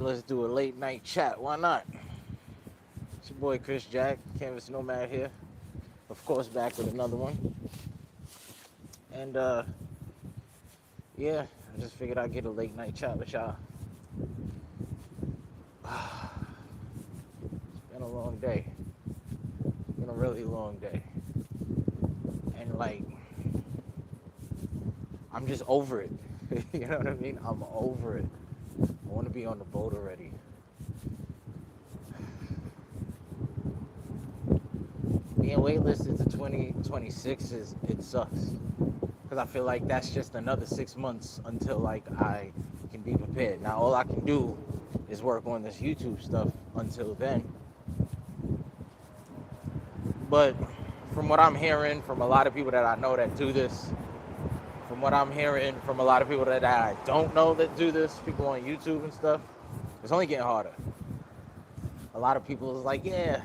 Let's do a late night chat. Why not? It's your boy Chris Jack, Canvas Nomad here. Of course, back with another one. And yeah, I just figured I'd get a late night chat with y'all. It's been a long day. It's been a really long day. And like, I'm just over it. You know what I mean? I'm over it. I want to be on the boat already. Being waitlisted to 2026 it sucks. Because I feel like that's just another 6 months until like I can be prepared. Now all I can do is work on this YouTube stuff until then. But from what I'm hearing from a lot of people that I know that do this, from what I'm hearing from a lot of people that I don't know that do this, people on YouTube and stuff, it's only getting harder. A lot of people is like, yeah,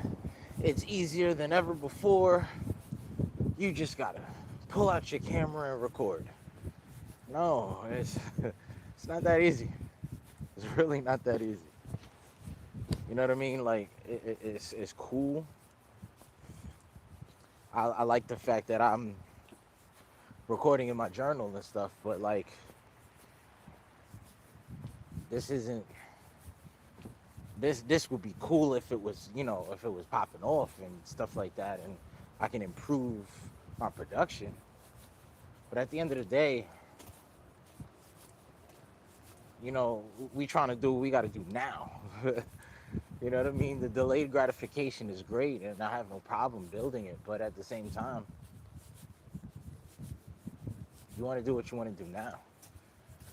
it's easier than ever before. You just gotta pull out your camera and record. No, it's not that easy. It's really not that easy. You know what I mean? Like it's cool. I like the fact that I'm recording in my journal and stuff, but like this isn't this would be cool if it was, if it was popping off and stuff like that, and I can improve my production. But at the end of the day, we trying to do what we got to do now. You know what I mean? The delayed gratification is great, and I have no problem building it. But at the same time, you want to do what you want to do now.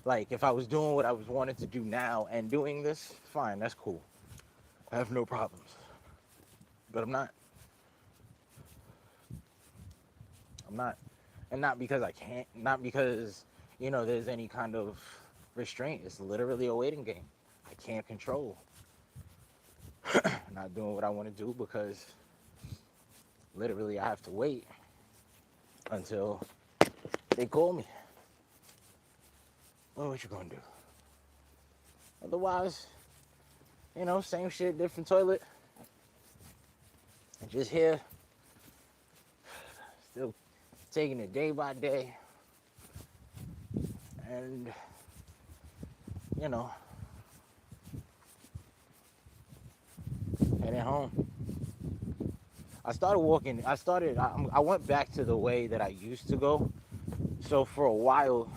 Like, if I was doing what I was wanting to do now and doing this, fine, that's cool. I have no problems. But I'm not. I'm not. And not because I can't, not because, there's any kind of restraint. It's literally a waiting game. I can't control. Not doing what I want to do because literally I have to wait until they call me. Well, what you gonna do? Otherwise, same shit, different toilet. And just here, still taking it day by day. And, heading home. I went back to the way that I used to go. So for a while,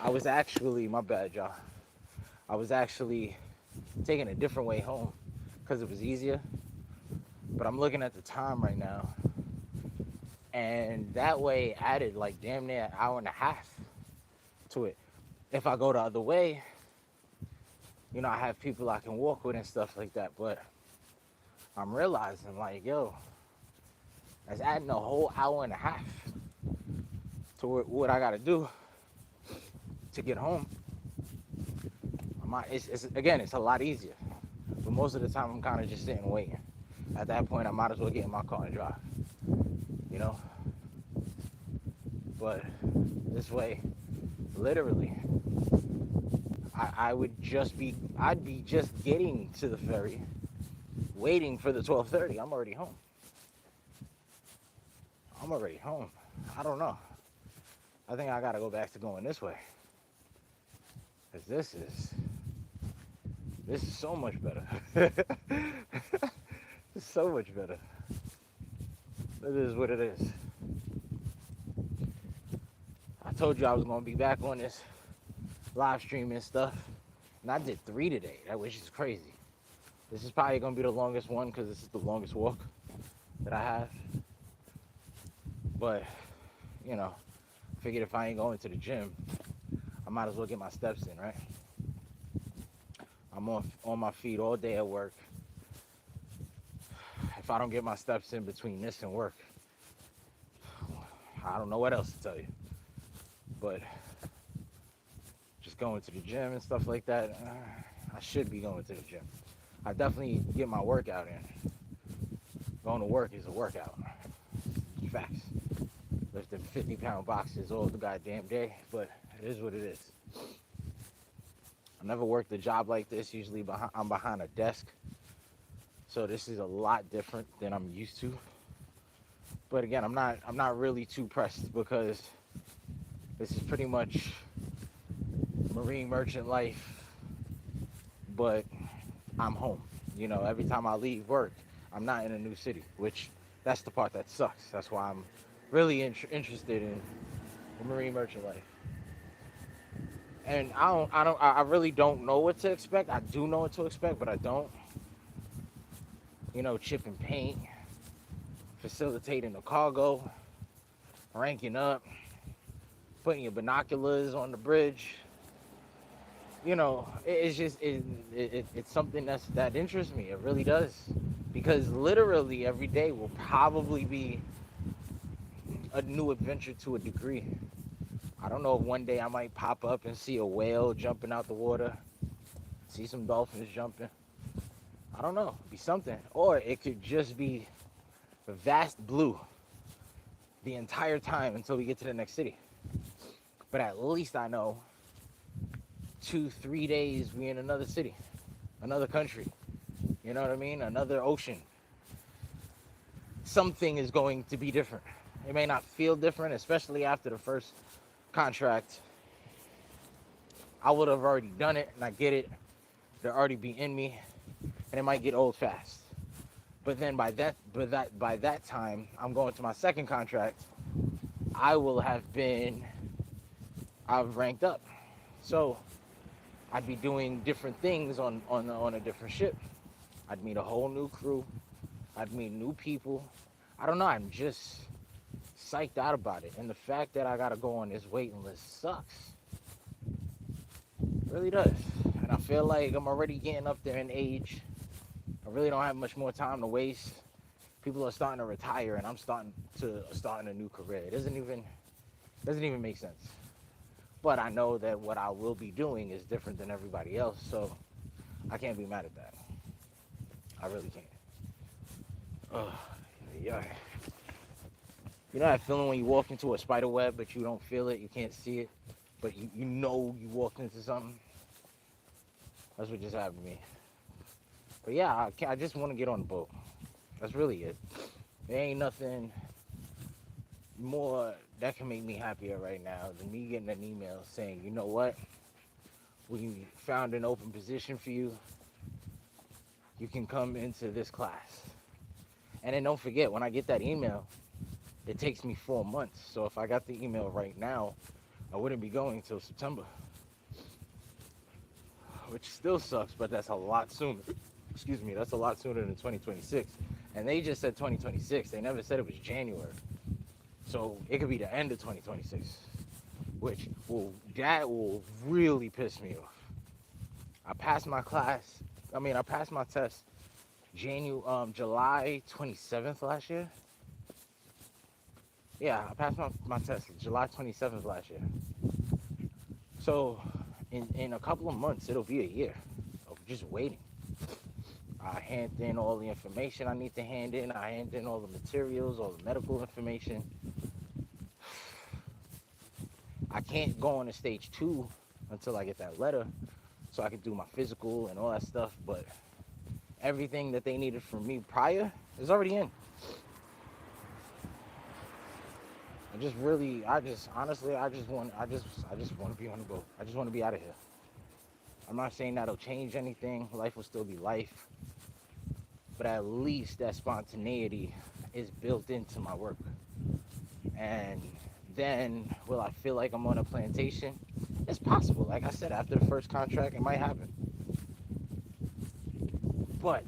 I was actually, my bad, y'all. I was actually taking a different way home because it was easier. But I'm looking at the time right now, and that way added like damn near an hour and a half to it. If I go the other way, I have people I can walk with and stuff like that. But I'm realizing, like, yo, that's adding a whole hour and a half to what I got to do to get home. It's a lot easier. But most of the time, I'm kind of just sitting waiting. At that point, I might as well get in my car and drive. But this way, literally, I'd be just getting to the ferry, waiting for the 12:30. I'm already home. I don't know. I think I gotta go back to going this way. Cause this is so much better. It's so much better. It is what it is. I told you I was gonna be back on this live streaming stuff, and I did 3 today, which is crazy. This is probably gonna be the longest one because this is the longest walk that I have. But, figured if I ain't going to the gym, I might as well get my steps in, right? I'm on my feet all day at work. If I don't get my steps in between this and work, I don't know what else to tell you. But just going to the gym and stuff like that, I should be going to the gym. I definitely get my workout in. Going to work is a workout. Facts. Lifting 50-pound boxes all the goddamn day, but it is what it is. never worked a job like this. Usually I'm behind a desk. So this is a lot different than I'm used to. But again, I'm not really too pressed because this is pretty much marine merchant life, but I'm home. Every time I leave work, I'm not in a new city, which that's the part that sucks. That's why I'm really interested in marine merchant life. And I really don't know what to expect. I do know what to expect, but I don't. Chip and paint, facilitating the cargo, ranking up, putting your binoculars on the bridge. It's just it's something that interests me. It really does, because literally every day will probably be a new adventure to a degree. I don't know if one day I might pop up and see a whale jumping out the water, see some dolphins jumping. I don't know, it'd be something. Or it could just be the vast blue the entire time until we get to the next city. But at least I know 2-3 days we in another city, another country. You know what I mean? Another ocean. Something is going to be different. It may not feel different, especially after the first contract. I would have already done it, and I get it. They'll already be in me, and it might get old fast. But then by that time, I'm going to my second contract. I've ranked up, so I'd be doing different things on a different ship. I'd meet a whole new crew. I'd meet new people. I don't know. I'm just psyched out about it. And the fact that I got to go on this waiting list sucks. It really does. And I feel like I'm already getting up there in age. I really don't have much more time to waste. People are starting to retire, and I'm starting a new career. It doesn't even make sense. But I know that what I will be doing is different than everybody else, so I can't be mad at that. I really can't. Oh, yeah. You know that feeling when you walk into a spider web, but you don't feel it, you can't see it, but you know you walked into something? That's what just happened to me. But yeah, I just want to get on the boat. That's really it. There ain't nothing more that can make me happier right now than me getting an email saying, you know what? We found an open position for you. You can come into this class. And then don't forget, when I get that email, it takes me 4 months. So if I got the email right now, I wouldn't be going until September. Which still sucks, but that's a lot sooner. Excuse me, that's a lot sooner than 2026. And they just said 2026. They never said it was January. So it could be the end of 2026. That will really piss me off. I passed my test July 27th last year. Yeah, I passed my test July 27th last year. So in a couple of months, it'll be a year of just waiting. I hand in all the information I need to hand in. I hand in all the materials, all the medical information. I can't go on to stage 2 until I get that letter, so I can do my physical and all that stuff. But everything that they needed from me prior is already in. I just want to be on the boat. I just want to be out of here. I'm not saying that'll change anything. Life will still be life. But at least that spontaneity is built into my work. And then, will I feel like I'm on a plantation? It's possible. Like I said, after the first contract, it might happen. But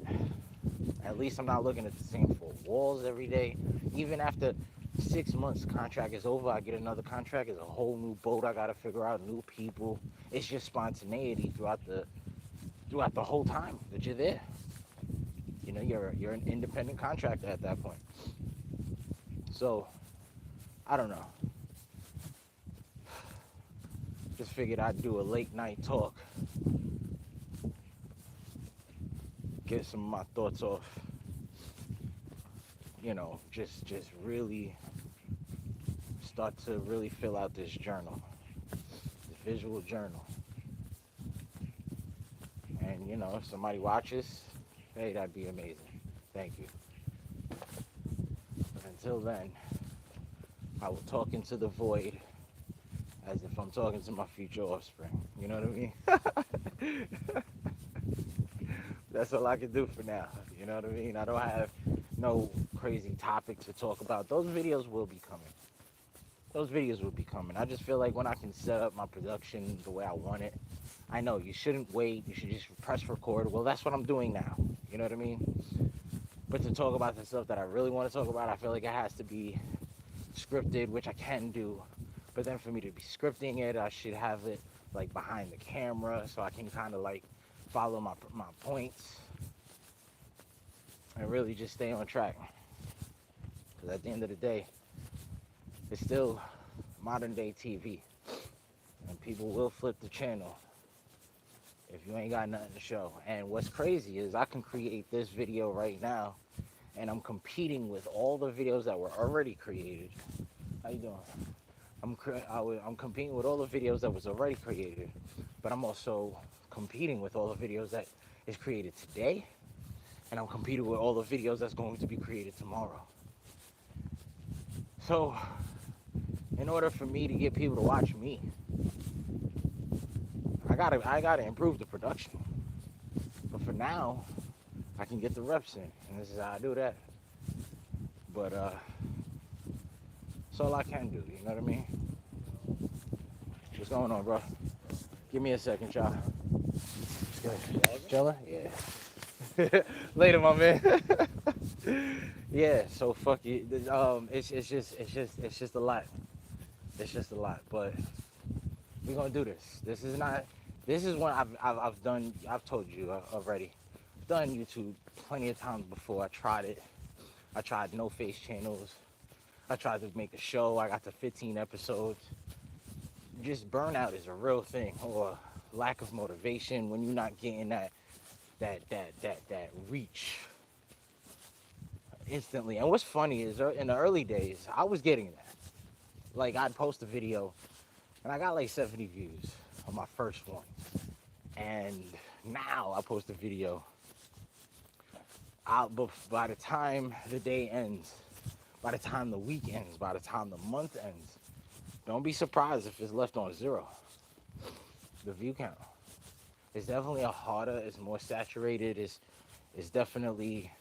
at least I'm not looking at the same 4 walls every day. Even after 6 months, contract is over, I get another contract. It's a whole new boat I gotta figure out, new people. It's just spontaneity throughout the whole time that you're there. You know, you're an independent contractor at that point. So I don't know. Just figured I'd do a late night talk. Get some of my thoughts off. You know, just really start to really fill out this journal. This visual journal. you know, if somebody watches, hey, that'd be amazing. Thank you. But until then, I will talk into the void as if I'm talking to my future offspring. You know what I mean? That's all I can do for now. You know what I mean? I don't have no crazy topics to talk about. Those videos will be coming. Those videos will be coming. I just feel like when I can set up my production the way I want it, I know you shouldn't wait. You should just press record. Well, that's what I'm doing now. You know what I mean? But to talk about the stuff that I really want to talk about, I feel like it has to be scripted, which I can do. But then for me to be scripting it, I should have it like behind the camera so I can kind of like follow my points and really just stay on track. Because at the end of the day, it's still modern day TV. And people will flip the channel if you ain't got nothing to show. And what's crazy is I can create this video right now and I'm competing with all the videos that were already created. How you doing? I'm competing with all the videos that was already created, but I'm also competing with all the videos that is created today, and I'm competing with all the videos that's going to be created tomorrow. So, in order for me to get people to watch me, I gotta improve the production. But for now, I can get the reps in, and this is how I do that. But that's all I can do. You know what I mean? What's going on, bro? Give me a second, y'all. Chilling? Yeah. Later, my man. Yeah. So fuck you. It's just a lot. It's just a lot. But we're gonna do this. This is one I've done. I've told you already. I've done YouTube plenty of times before. I tried it. I tried no face channels. I tried to make a show. I got to 15 episodes. Just burnout is a real thing, or lack of motivation when you're not getting that reach instantly. And what's funny is in the early days, I was getting that. Like I'd post a video and I got like 70 views on my first one. And now I post a video, by the time the day ends, by the time the week ends, by the time the month ends, don't be surprised if it's left on 0. The view count. It's definitely harder, it's more saturated, it's definitely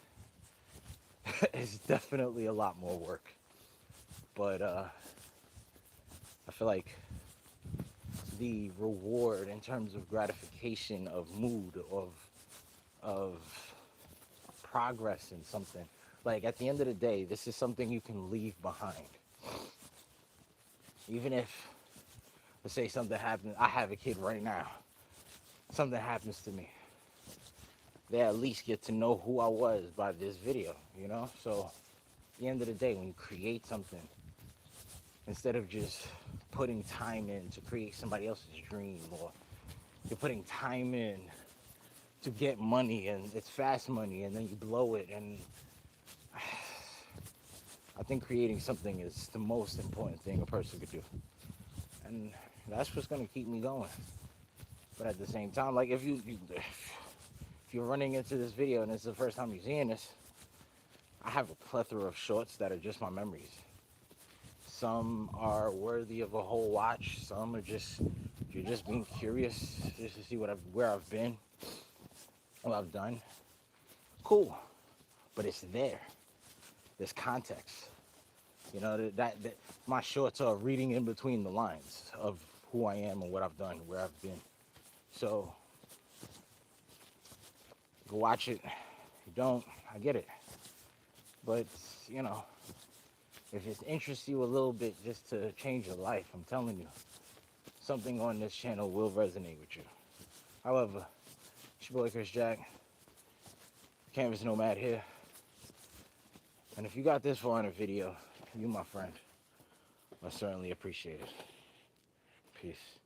it's definitely a lot more work. But I feel like the reward in terms of gratification of mood, of progress in something, like at the end of the day, this is something you can leave behind. Even if, let's say something happens, I have a kid right now, something happens to me, they at least get to know who I was by this video, you know? So at the end of the day, when you create something, instead of just putting time in to create somebody else's dream, or you're putting time in to get money and it's fast money and then you blow it, and I think creating something is the most important thing a person could do. And that's what's going to keep me going. But at the same time, like if you're running into this video and it's the first time you're seeing this, I have a plethora of shorts that are just my memories. Some are worthy of a whole watch. Some are just, you're just being curious just to see where I've been, what I've done. Cool. But it's there. There's context. You know, that my shorts are reading in between the lines of who I am and what I've done, where I've been. So go watch it. If you don't, I get it. But, you know, if it interests you a little bit just to change your life, I'm telling you, something on this channel will resonate with you. However, it's your boy Chris Jack, Canvas Nomad here. And if you got this far in a video, you my friend, I certainly appreciate it. Peace.